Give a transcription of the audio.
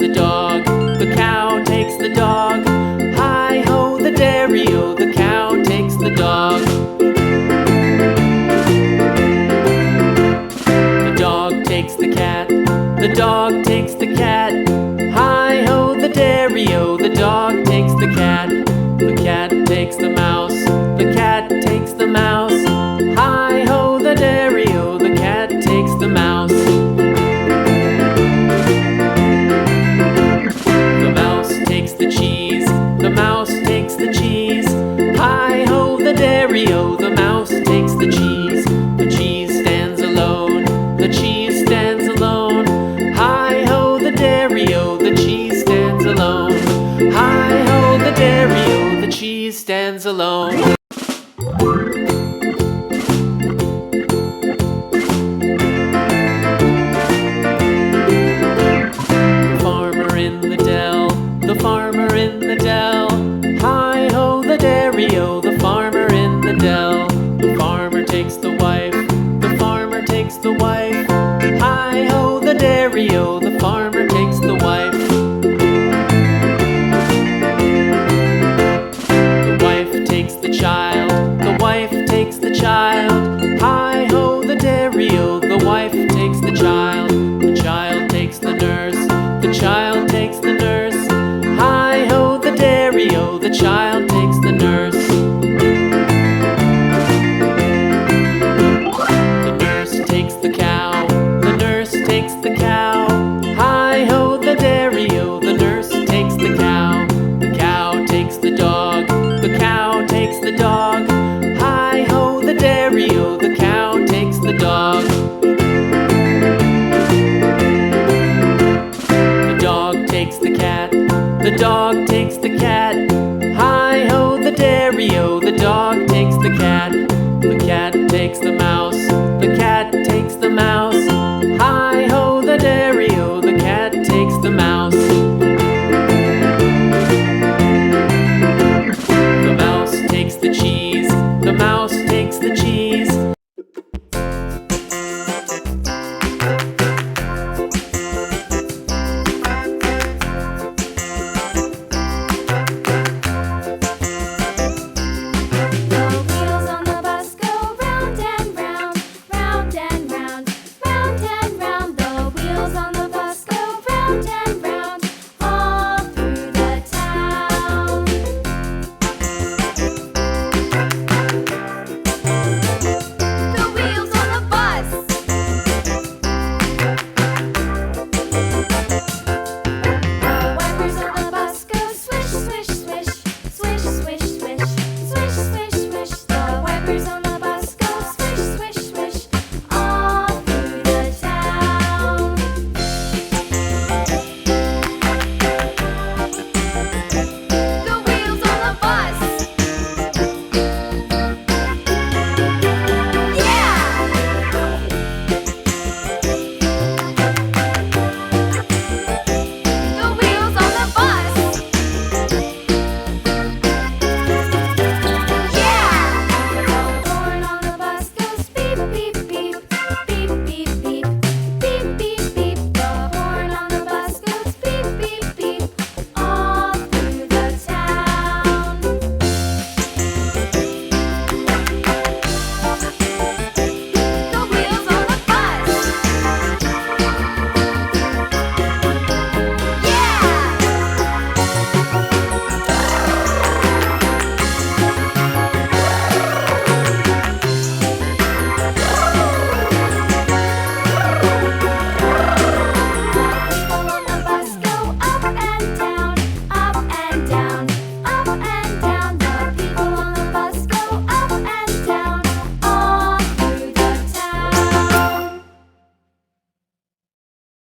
the dog, takes the mouse, the cat takes the mouse. Hi-ho, the dairy-o, the cat takes the mouse. The mouse takes the cheese, the mouse takes the cheese. Hi-ho, the dairy-o, the mouse takes the cheese. The cheese stands alone, the cheese stands alone. Hi-ho, the dairy-o, the cheese stands alone. Hi-ho, the dairy-o, the cheese stands alone. The farmer in the dell, the farmer in the dell. Hi-ho, the dairy-o, the farmer in the dell. The farmer takes the wife, the farmer takes the wife. Hi-ho, the dairy-o, the farmer takes the wife. The wife takes the child, the wife takes the child. Hi-ho, the dairy-o, the wife takes the child. The child takes the nurse, the child takes the nurse. Hi-ho, the dairy-o, the child takes the nurse. The nurse takes the cow, the nurse takes the cow. Hi-ho, the dairy-o, the nurse takes the cow. The cow takes the dog, the cow takes the dog. Hi-ho, the dairy-o, the cow takes the dog. The dog takes the cat, the dog takes the